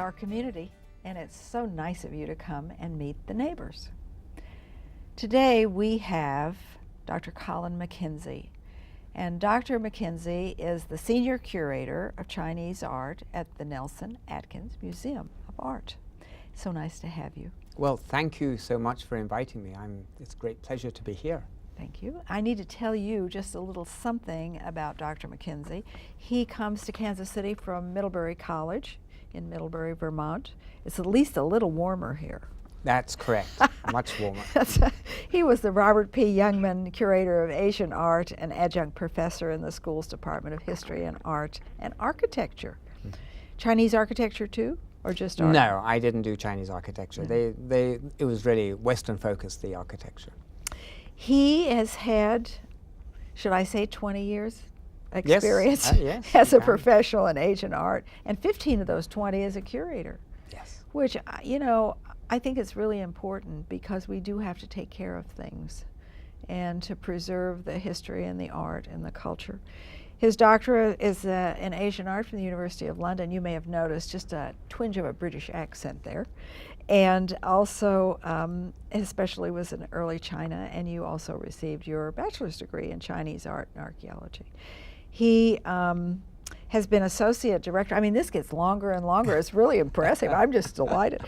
our community, and it's so nice of you to come and meet the neighbors. Today we have Dr. Colin Mackenzie, and Dr. Mackenzie is the Senior Curator of Chinese Art at the Nelson-Atkins Museum of Art. So nice to have you. Well, thank you so much for inviting me. It's a great pleasure to be here. Thank you. I need to tell you just a little something about Dr. Mackenzie. He comes to Kansas City from Middlebury College in Middlebury, Vermont. It's at least a little warmer here. That's correct. Much warmer. He was the Robert P. Youngman Curator of Asian Art and Adjunct Professor in the school's Department of History and Art and Architecture. Mm-hmm. Chinese architecture too, or just art? No, I didn't do Chinese architecture. Mm-hmm. It was really Western focused, the architecture. He has had, should I say 20 years experience yes, as a professional in Asian art, and 15 of those 20 as a curator. Yes. Which, you know, I think it's really important because we do have to take care of things and to preserve the history and the art and the culture. His doctorate is in Asian art from the University of London. You may have noticed just a twinge of a British accent there. And also, especially was in early China, and you also received your bachelor's degree in Chinese art and archaeology. He has been associate director. I mean, this gets longer and longer. It's really impressive. I'm just delighted.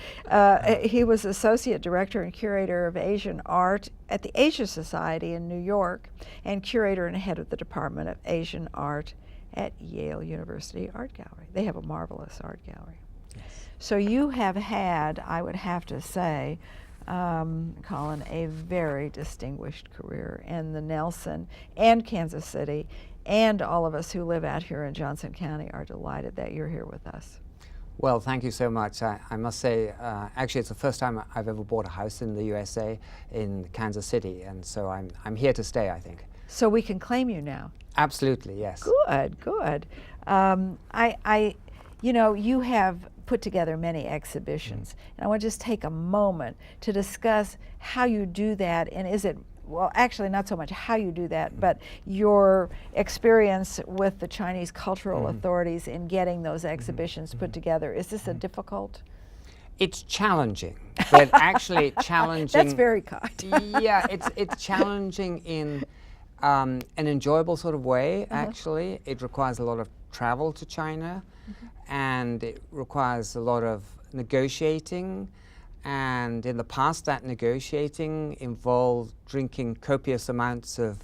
He was associate director and curator of Asian art at the Asia Society in New York, and curator and head of the Department of Asian Art at Yale University Art Gallery. They have a marvelous art gallery. Yes. So you have had, I would have to say, Colin, a very distinguished career in the Nelson and Kansas City, and all of us who live out here in Johnson County are delighted that you're here with us. Well, thank you so much. I must say, actually, it's the first time I've ever bought a house in the USA in Kansas City, and so I'm here to stay, I think. So we can claim you now. Absolutely, yes. Good, good. You know, you have put together many exhibitions, and I want to just take a moment to discuss how you do that, and is it, well, actually not so much how you do that, but your experience with the Chinese cultural authorities in getting those exhibitions put together. Is this a difficult? It's challenging, but actually challenging. That's very kind. Yeah, it's challenging in an enjoyable sort of way, actually. It requires a lot of travel to China, and it requires a lot of negotiating. And in the past, that negotiating involved drinking copious amounts of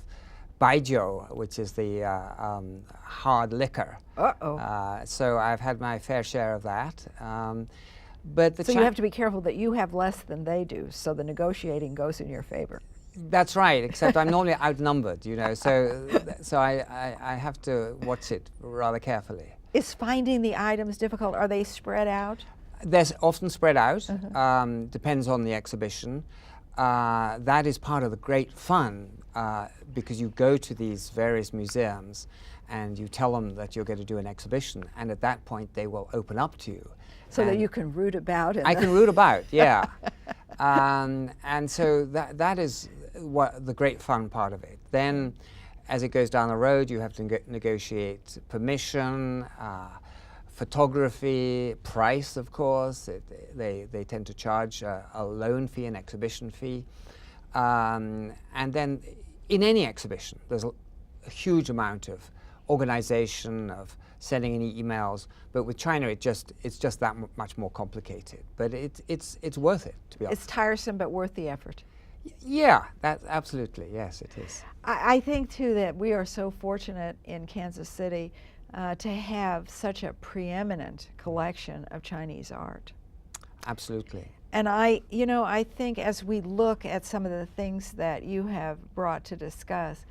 baijiu, which is the hard liquor. So I've had my fair share of that. But so you have to be careful that you have less than they do, so the negotiating goes in your favor. That's right, except I'm normally outnumbered, you know, so I have to watch it rather carefully. Is finding the items difficult? Are they spread out? They're often spread out, depends on the exhibition. That is part of the great fun, because you go to these various museums and you tell them that you're going to do an exhibition, and at that point they will open up to you. So that you can root about. I can root about, yeah. And so that is what the great fun part of it. Then, as it goes down the road, you have to negotiate permission, photography, price, of course. They tend to charge a loan fee, an exhibition fee. And then in any exhibition, there's a huge amount of organization, of sending any emails. But with China, it's just that much more complicated. But it's worth it, to be honest. It's tiresome, but worth the effort. Yeah, that's absolutely, yes, it is. I think, too, that we are so fortunate in Kansas City to have such a preeminent collection of Chinese art. Absolutely. And I think as we look at some of the things that you have brought to discuss,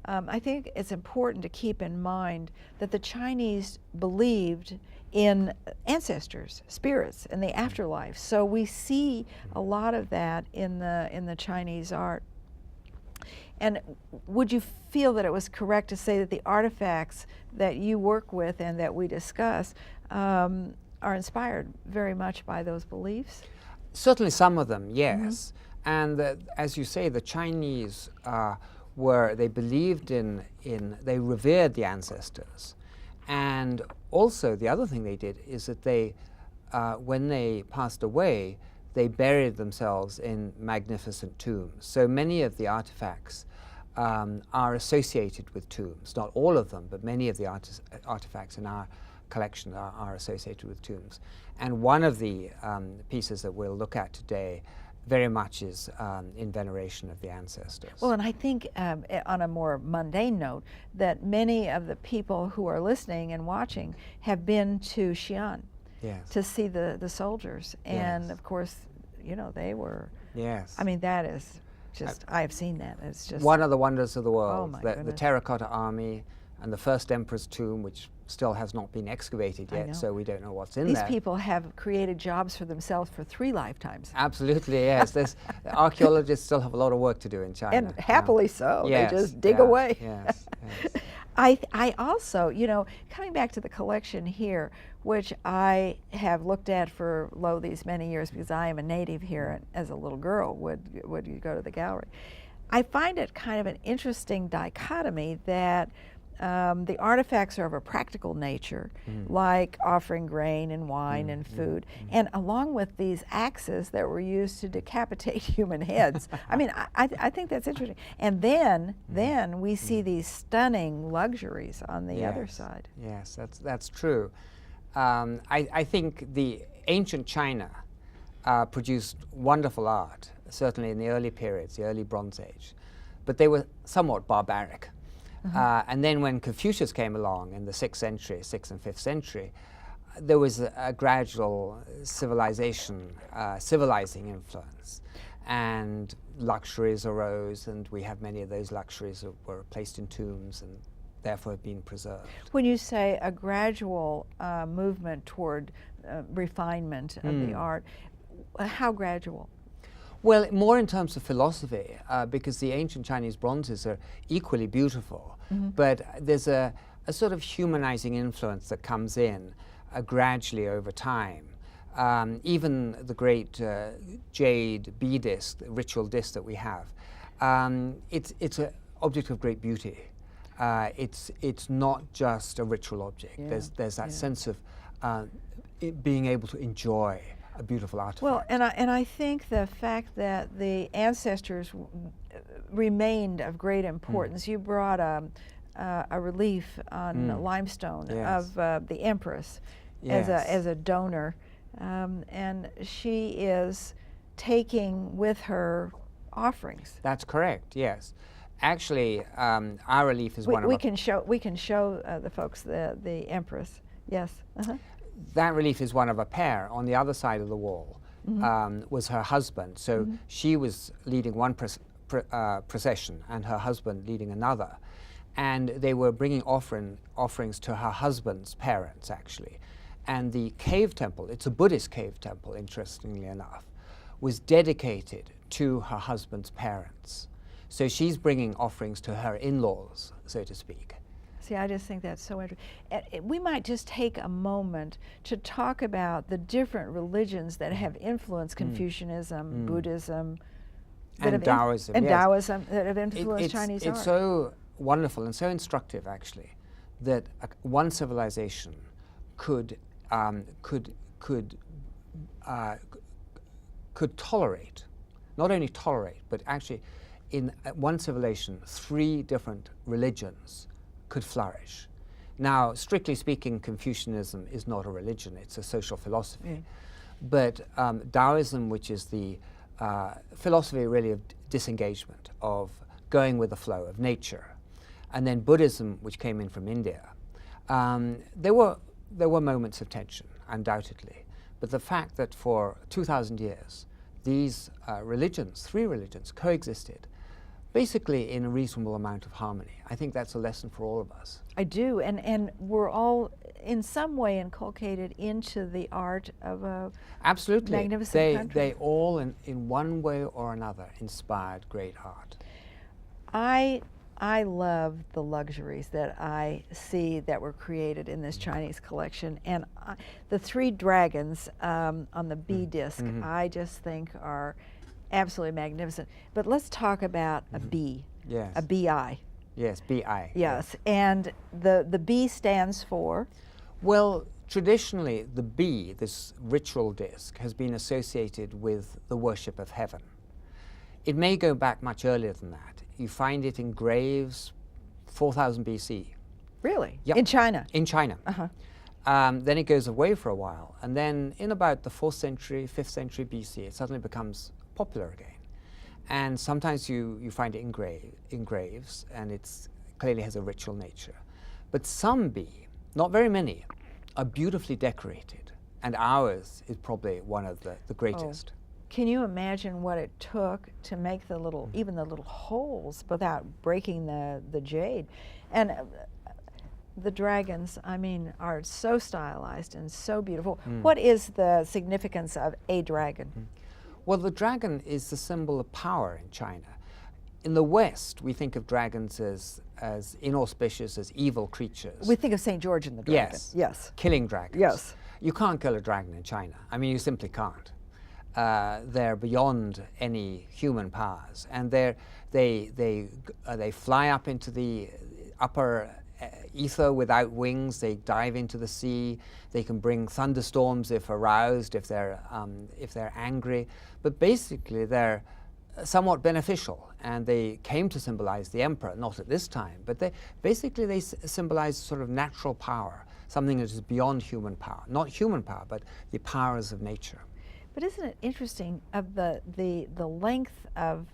I think it's important to keep in mind that the Chinese believed in ancestors, spirits, and the afterlife. So we see a lot of that in the Chinese art. And would you feel that it was correct to say that the artifacts that you work with and that we discuss are inspired very much by those beliefs? Certainly some of them, yes. And as you say, the Chinese they believed they revered the ancestors. And also the other thing they did is that they when they passed away, they buried themselves in magnificent tombs. So many of the artifacts are associated with tombs. Not all of them, but many of the artifacts in our collection are associated with tombs. And one of the pieces that we'll look at today very much is in veneration of the ancestors. Well, and I think on a more mundane note, that many of the people who are listening and watching have been to Xi'an to see the soldiers. And of course, you know, they were, I mean, that is just, I've seen that. It's just one of the wonders of the world. Oh my the goodness. terracotta army and the first emperor's tomb, which still has not been excavated yet, so we don't know what's in there. These people have created jobs for themselves for 3 lifetimes. Absolutely, yes. The archaeologists still have a lot of work to do in China. And happily so. Yes, they just dig away. Yes, yes. I also, you know, coming back to the collection here, which I have looked at for these many years because I am a native here and as a little girl would you go to the gallery. I find it kind of an interesting dichotomy that the artifacts are of a practical nature, like offering grain and wine and food, and along with these axes that were used to decapitate human heads. I mean, I think that's interesting. And then we see these stunning luxuries on the other side. Yes, that's true. I think the ancient China produced wonderful art, certainly in the early periods, the early Bronze Age, but they were somewhat barbaric. And then when Confucius came along in the 6th and 5th century, there was a gradual civilizing influence, and luxuries arose, and we have many of those luxuries that were placed in tombs and therefore have been preserved. When you say a gradual movement toward refinement of the art, how gradual? Well, more in terms of philosophy, because the ancient Chinese bronzes are equally beautiful, but there's a sort of humanizing influence that comes in gradually over time. Even the great jade bee disc, the ritual disc that we have, it's an object of great beauty. It's not just a ritual object. There's that sense of it being able to enjoy a beautiful artifact. Well, and I think the fact that the ancestors remained of great importance. You brought a relief on limestone of the Empress as a donor, and she is taking with her offerings. That's correct. Yes, actually, our relief is one of we can show the folks the Empress. Yes. That relief is one of a pair. On the other side of the wall was her husband. So she was leading one procession and her husband leading another. And they were bringing offerings to her husband's parents, actually. And the cave temple, it's a Buddhist cave temple, interestingly enough, was dedicated to her husband's parents. So she's bringing offerings to her in-laws, so to speak. See, I just think that's so interesting. We might just take a moment to talk about the different religions that have influenced Confucianism, Buddhism, and Taoism. And Taoism that have influenced Chinese art. It's so wonderful and so instructive, actually, that one civilization could tolerate, not only tolerate, but actually in one civilization, 3 different religions could flourish. Now, strictly speaking, Confucianism is not a religion, it's a social philosophy. But Taoism, which is the philosophy really of disengagement, of going with the flow of nature, and then Buddhism, which came in from India, there were moments of tension, undoubtedly. But the fact that for 2,000 years, these 3 religions, coexisted, basically in a reasonable amount of harmony. I think that's a lesson for all of us. I do, and we're all in some way inculcated into the art of a magnificent country. They all, in one way or another, inspired great art. I love the luxuries that I see that were created in this Chinese collection, and the 3 dragons on the bee disc, I just think are absolutely magnificent. But let's talk about a bee, a BI. Yes, BI. Yes, and the B stands for? Well, traditionally, the bee, this ritual disc, has been associated with the worship of heaven. It may go back much earlier than that. You find it in graves 4000 BC. Really? Yep. In China? In China. Uh-huh. Then it goes away for a while, and then in about the 4th century, 5th century BC, it suddenly becomes popular again. And sometimes you find it in graves, and it clearly has a ritual nature. But some bee, not very many, are beautifully decorated, and ours is probably one of the greatest. Oh. Can you imagine what it took to make the little, even the little holes without breaking the jade? And the dragons, I mean, are so stylized and so beautiful. What is the significance of a dragon? Well, the dragon is the symbol of power in China. In the West, we think of dragons as inauspicious, as evil creatures. We think of St. George and the dragon. Yes. Yes. Killing dragons. Yes. You can't kill a dragon in China. I mean, you simply can't. They're beyond any human powers, and they fly up into the upper ether without wings. They dive into the sea. They can bring thunderstorms if aroused, if they're angry. But basically, they're somewhat beneficial, and they came to symbolize the emperor, not at this time, but they symbolize sort of natural power, something that is beyond human power. Not human power, but the powers of nature. But isn't it interesting of the length of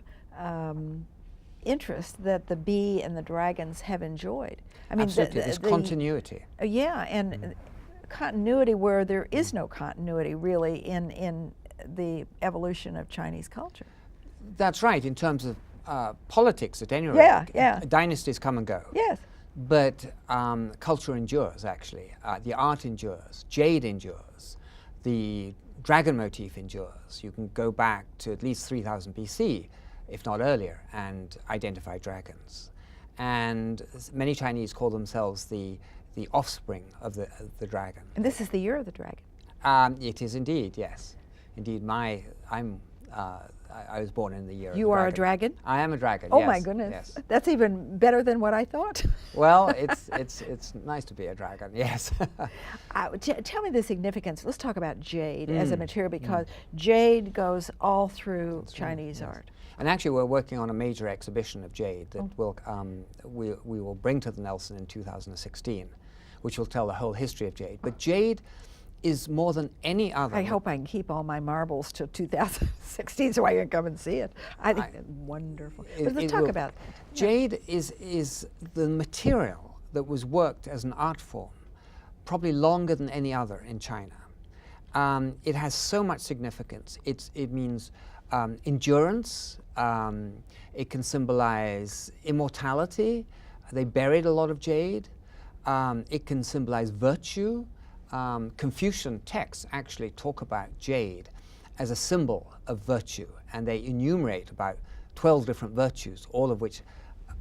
interest that the bee and the dragons have enjoyed? I mean, absolutely, there's continuity. Yeah, and continuity where there is no continuity really in the evolution of Chinese culture. That's right, in terms of politics at any rate. Yeah, yeah. Dynasties come and go. Yes. But culture endures, actually. The art endures. Jade endures. The dragon motif endures. You can go back to at least 3000 BC, if not earlier, and identify dragons. And many Chinese call themselves the offspring of the dragon. And this is the year of the dragon. It is indeed, yes. Indeed, I was born in the year of the dragon. You are a dragon? I am a dragon, Oh yes. my goodness. Yes. That's even better than what I thought. Well, it's nice to be a dragon, yes. Tell me the significance. Let's talk about jade as a material, because jade goes all through Chinese art. And actually, we're working on a major exhibition of jade that we will bring to the Nelson in 2016, which will tell the whole history of jade. But jade is more than any other. I hope I can keep all my marbles till 2016 so I can come and see it. I think it's wonderful. But let's talk about jade is the material that was worked as an art form probably longer than any other in China. It has so much significance. It means endurance. It can symbolize immortality. They buried a lot of jade. It can symbolize virtue. Confucian texts actually talk about jade as a symbol of virtue, and they enumerate about 12 different virtues, all of which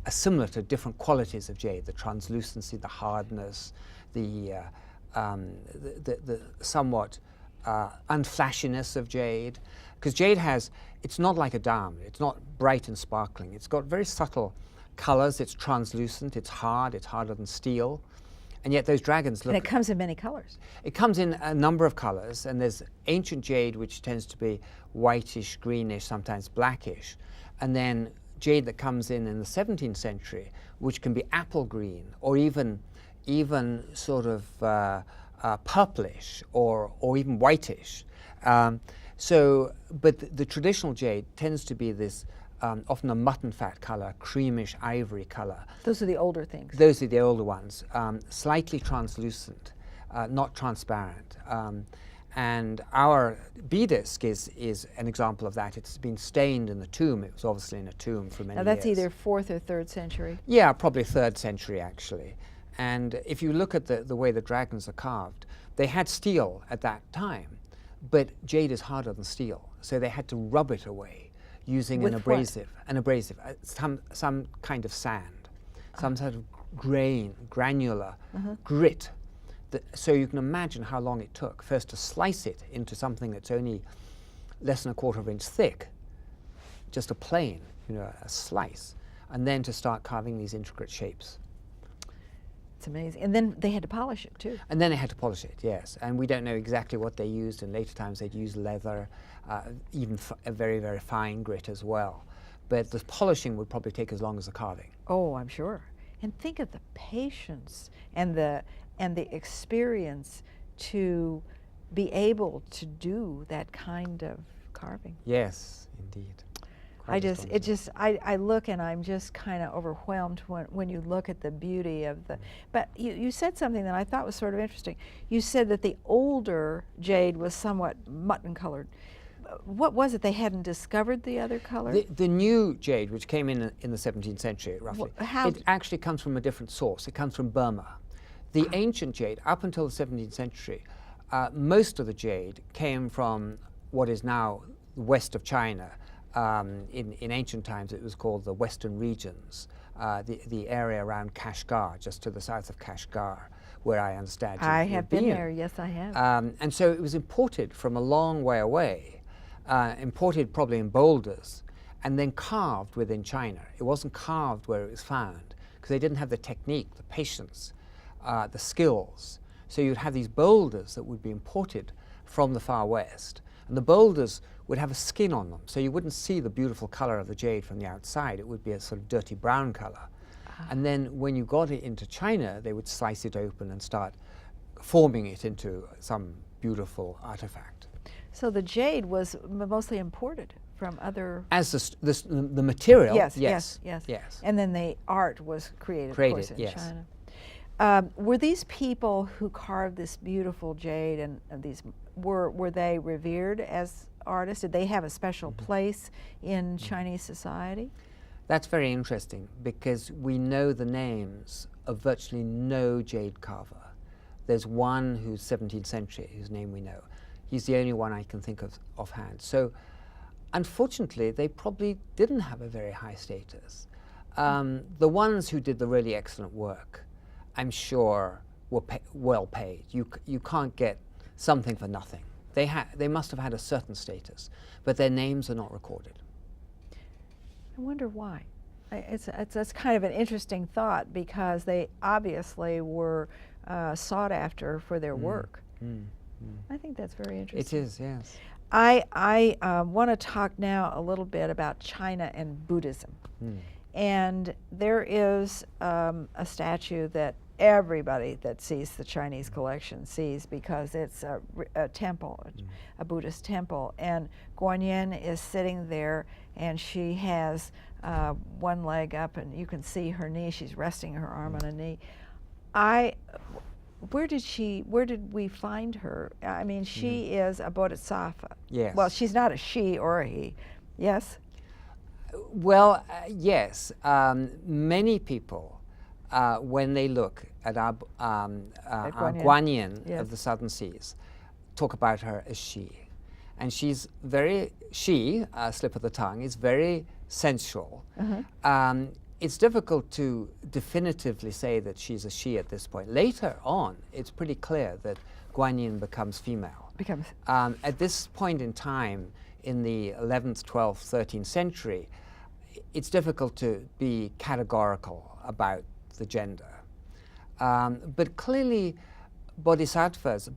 are similar to different qualities of jade: the translucency, the hardness, the somewhat unflashiness of jade. Because jade it's not like a diamond, it's not bright and sparkling. It's got very subtle colors, it's translucent, it's harder than steel. And yet those dragons look... And it comes in many colors. It comes in a number of colors, and there's ancient jade, which tends to be whitish, greenish, sometimes blackish. And then jade that comes in the 17th century, which can be apple green, or even sort of purplish, or even whitish. But the traditional jade tends to be this often a mutton fat color, creamish ivory color. Those are the older things. Those are the older ones, slightly translucent, not transparent. And our bee disc is an example of that. It's been stained in the tomb. It was obviously in a tomb for many years. Now that's either 4th or 3rd century? Yeah, probably 3rd century actually. And if you look at the way the dragons are carved, they had steel at that time, but jade is harder than steel, so they had to rub it away using an abrasive, some kind of sand, some sort of granular grit. So you can imagine how long it took first to slice it into something that's only less than a 1/4 inch thick, just a plane, a slice, and then to start carving these intricate shapes. That's amazing. And then they had to polish it too. And then they had to polish it, yes. And we don't know exactly what they used. In later times, they'd use leather, even a very, very fine grit as well. But the polishing would probably take as long as the carving. Oh, I'm sure. And think of the patience and the experience to be able to do that kind of carving. Yes, indeed. I look and I'm just kind of overwhelmed when you look at the beauty of the, but you said something that I thought was sort of interesting. You said that the older jade was somewhat mutton colored. What was it? They hadn't discovered the other color? The new jade, which came in the 17th century, roughly, it actually comes from a different source. It comes from Burma. The ancient jade, up until the 17th century, most of the jade came from what is now west of China. In ancient times, it was called the Western regions, the area around Kashgar, just to the south of Kashgar, where I understand I have been there, yes I have. And so it was imported from a long way away, imported probably in boulders, and then carved within China. It wasn't carved where it was found, because they didn't have the technique, the patience, the skills. So you'd have these boulders that would be imported from the far west, and the boulders would have a skin on them, so you wouldn't see the beautiful color of the jade from the outside. It would be a sort of dirty brown color. And then when you got it into China, they would slice it open and start forming it into some beautiful artifact. So the jade was mostly imported from other... As the material, yes. And then the art was created of course, in China. Were these people who carved this beautiful jade, and these were they revered as artists? Did they have a special place in Chinese society? That's very interesting, because we know the names of virtually no jade carver. There's one who's 17th century, whose name we know. He's the only one I can think of offhand. So unfortunately, they probably didn't have a very high status. The ones who did the really excellent work, I'm sure, were well paid. You can't get something for nothing. They must have had a certain status, but their names are not recorded. I wonder why. That's kind of an interesting thought, because they obviously were sought after for their work. I think that's very interesting. It is, yes. I want to talk now a little bit about China and Buddhism. And there is a statue that everybody that sees the Chinese collection sees, because it's a temple, a Buddhist temple. And Guanyin is sitting there, and she has one leg up, and you can see her knee. She's resting her arm on a knee. Where did we find her? I mean, she is a bodhisattva. Yes. Well, she's not a she or a he. Yes? Well, yes. Many people, when they look at our Guanyin of the Southern Seas, talk about her as she. And she's slip of the tongue, is very sensual. It's difficult to definitively say that she's a she at this point. Later on, it's pretty clear that Guanyin becomes female. At this point in time, in the 11th, 12th, 13th century, it's difficult to be categorical about the gender. But clearly, bodhisattvas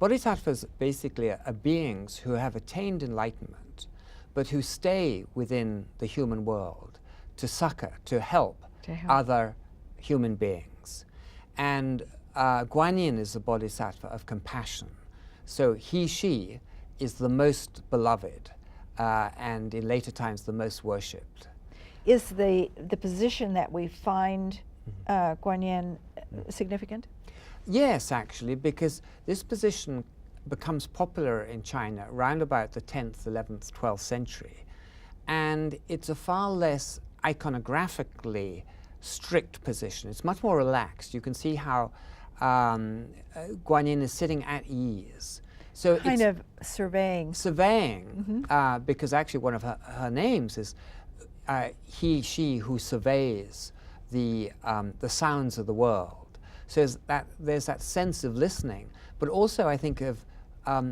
basically are beings who have attained enlightenment, but who stay within the human world to succor, to help other human beings. And Guanyin is a bodhisattva of compassion. So she is the most beloved, and in later times the most worshipped. Is the position that we find Guanyin significant? Yes, actually, because this position becomes popular in China around about the 10th, 11th, 12th century. And it's a far less iconographically strict position. It's much more relaxed. You can see how Guanyin is sitting at ease. So kind of surveying. Because actually one of her names is she who surveys the sounds of the world. So there's that sense of listening, but also I think of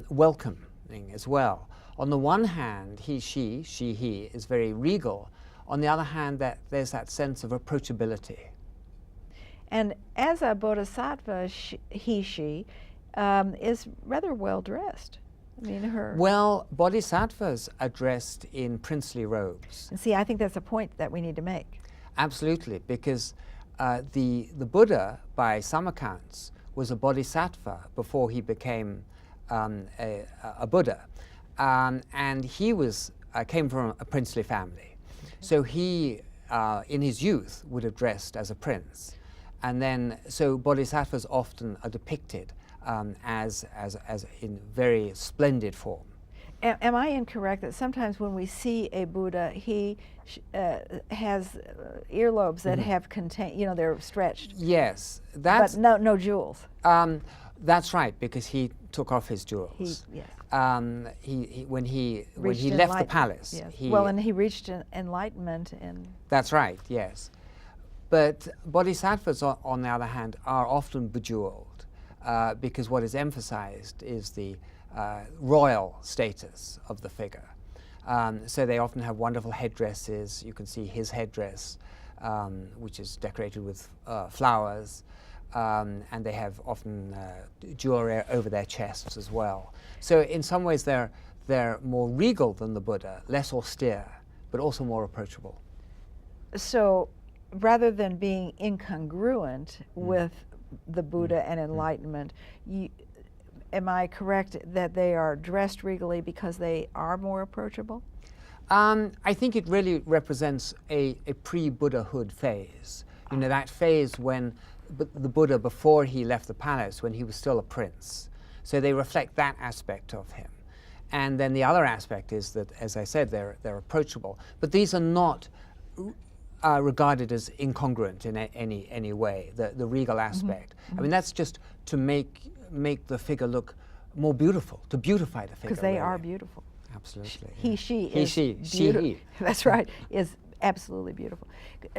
welcoming as well. On the one hand, he is very regal. On the other hand, there's that sense of approachability. And as a bodhisattva, she is rather well dressed. I mean, her. Well, bodhisattvas are dressed in princely robes. And see, I think that's a point that we need to make. Absolutely, because the Buddha, by some accounts, was a bodhisattva before he became a Buddha, and he was came from a princely family. Okay. So he, in his youth, would have dressed as a prince, and then so bodhisattvas often are depicted as in very splendid form. Am I incorrect that sometimes when we see a Buddha, he has earlobes that have they're stretched? Yes, that's. But no jewels. That's right, because he took off his jewels. Yes. When he left the palace. Yes. And he reached enlightenment. That's right. Yes, but bodhisattvas, on the other hand, are often bejeweled because what is emphasized is the royal status of the figure. So they often have wonderful headdresses. You can see his headdress, which is decorated with flowers, and they have often jewelry over their chests as well. So in some ways they're more regal than the Buddha, less austere, but also more approachable. So rather than being incongruent with the Buddha and enlightenment, am I correct that they are dressed regally because they are more approachable? I think it really represents a pre-Buddhahood phase. You know, that phase when the Buddha, before he left the palace, when he was still a prince. So they reflect that aspect of him. And then the other aspect is that, as I said, they're approachable. But these are not regarded as incongruent in any way, the regal aspect. I mean, that's just to make the figure look more beautiful, to beautify the figure. Because they really are beautiful. Absolutely. She. That's right, is absolutely beautiful.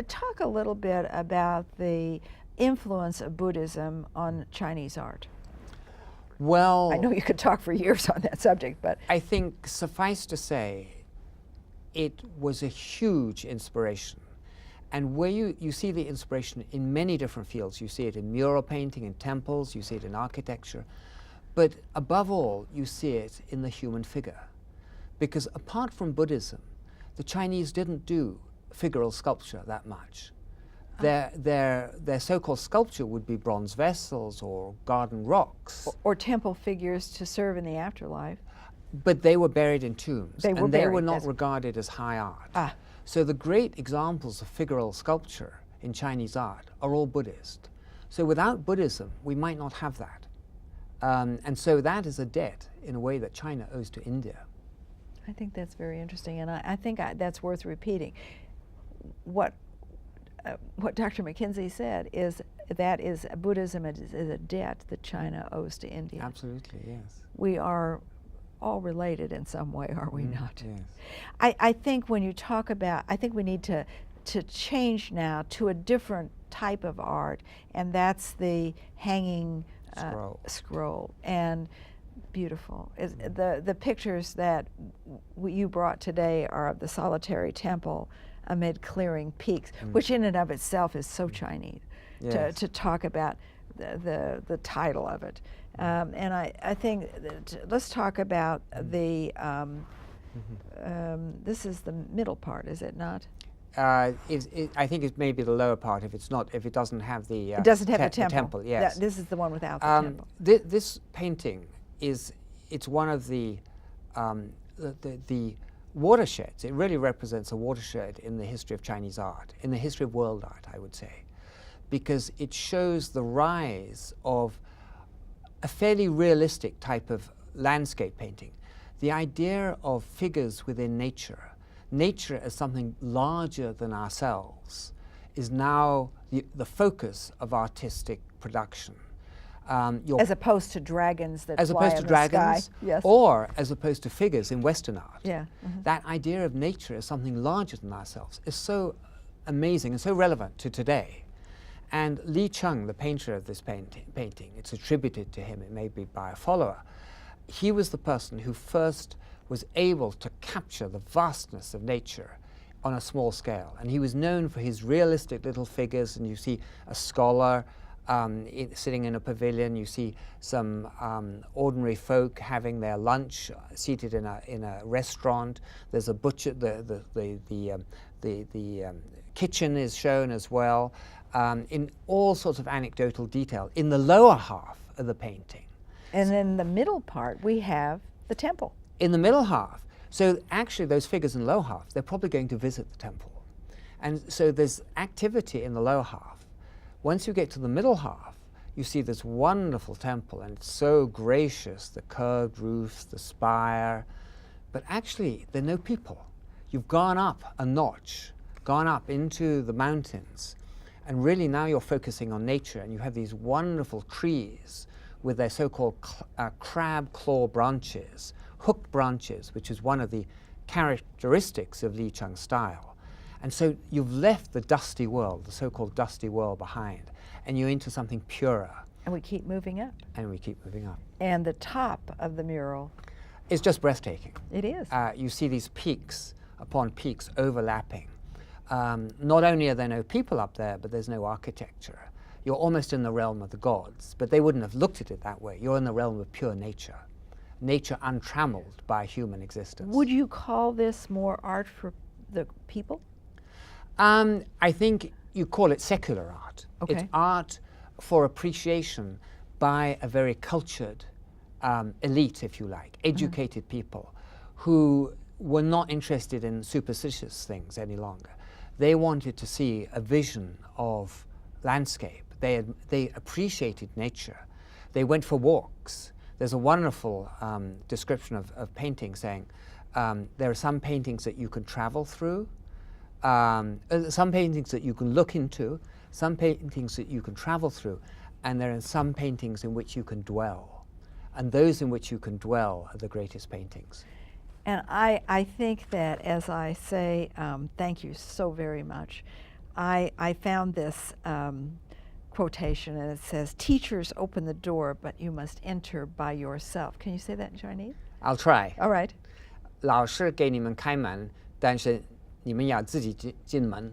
Talk a little bit about the influence of Buddhism on Chinese art. Well, I know you could talk for years on that subject, but I think suffice to say, it was a huge inspiration. And where you see the inspiration in many different fields. You see it in mural painting, in temples, you see it in architecture. But above all, you see it in the human figure. Because apart from Buddhism, the Chinese didn't do figural sculpture that much. Their so-called sculpture would be bronze vessels or garden rocks. Or temple figures to serve in the afterlife. But they were buried in tombs. They were not as regarded as high art. So the great examples of figural sculpture in Chinese art are all Buddhist. So without Buddhism, we might not have that. And so that is a debt, in a way, that China owes to India. I think that's very interesting, and I think that's worth repeating. What Dr. Mackenzie said is that Buddhism is a debt that China owes to India. Absolutely, yes. We are all related in some way, are we not? Yes. I think when you talk about, I think we need to change now to a different type of art, and that's the hanging scroll. And beautiful. The pictures that you brought today are of the solitary temple amid clearing peaks, which in and of itself is so Chinese. Yes. To talk about the title of it. And I think let's talk about the, this is the middle part, is it not? I think it may be the lower part if it doesn't have the it doesn't have the temple. The temple, yes. This is the one without the temple. This painting it's one of the watersheds. It really represents a watershed in the history of Chinese art, in the history of world art, I would say, because it shows the rise of a fairly realistic type of landscape painting. The idea of figures within nature as something larger than ourselves, is now the focus of artistic production. As opposed to dragons that as fly opposed in to the dragons, sky. Yes. or as opposed to figures in Western art. Yeah. That idea of nature as something larger than ourselves is so amazing and so relevant to today. And Li Cheng, the painter of this painting, it's attributed to him, it may be by a follower, he was the person who first was able to capture the vastness of nature on a small scale. And he was known for his realistic little figures, and you see a scholar sitting in a pavilion, you see some ordinary folk having their lunch seated in a restaurant. There's a butcher, the kitchen is shown as well, in all sorts of anecdotal detail in the lower half of the painting. And in the middle part, we have the temple. In the middle half, so actually those figures in the lower half, they're probably going to visit the temple. And so there's activity in the lower half. Once you get to the middle half, you see this wonderful temple, and it's so gracious, the curved roofs, the spire, but actually there are no people. You've gone up a notch, gone up into the mountains, and really now you're focusing on nature, and you have these wonderful trees with their so-called crab claw branches, hooked branches, which is one of the characteristics of Licheng style. And so you've left the dusty world, the so-called dusty world behind, and you're into something purer. And we keep moving up. And we keep moving up. And the top of the mural. It's just breathtaking. It is. You see these peaks upon peaks overlapping. Not only are there no people up there, but there's no architecture. You're almost in the realm of the gods, but they wouldn't have looked at it that way. You're in the realm of pure nature, nature untrammeled by human existence. Would you call this more art for the people? I think you call it secular art. Okay. It's art for appreciation by a very cultured elite, if you like, educated people who were not interested in superstitious things any longer. They wanted to see a vision of landscape. They appreciated nature. They went for walks. There's a wonderful description of painting saying there are some paintings that you can travel through, some paintings that you can look into, some paintings that you can travel through, and there are some paintings in which you can dwell. And those in which you can dwell are the greatest paintings. And I think that, as I say, thank you so very much, I found this quotation, and it says, "Teachers open the door, but you must enter by yourself." Can you say that in Chinese? I'll try. All right. 老师给你们开门，但是你们要自己进门。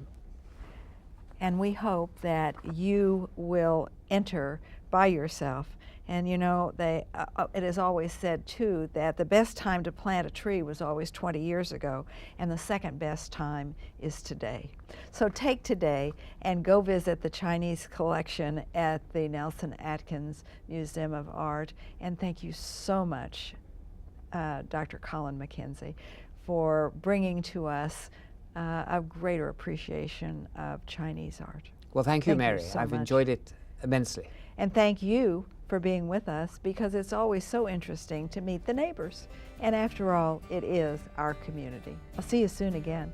And we hope that you will enter by yourself. And you know, it is always said too that the best time to plant a tree was always 20 years ago, and the second best time is today. So take today and go visit the Chinese collection at the Nelson-Atkins Museum of Art. And thank you so much, Dr. Colin Mackenzie, for bringing to us a greater appreciation of Chinese art. Well, thank you, Thank you Mary. so I've much. enjoyed it immensely. And thank you for being with us, because it's always so interesting to meet the neighbors. And after all, it is our community. I'll see you soon again.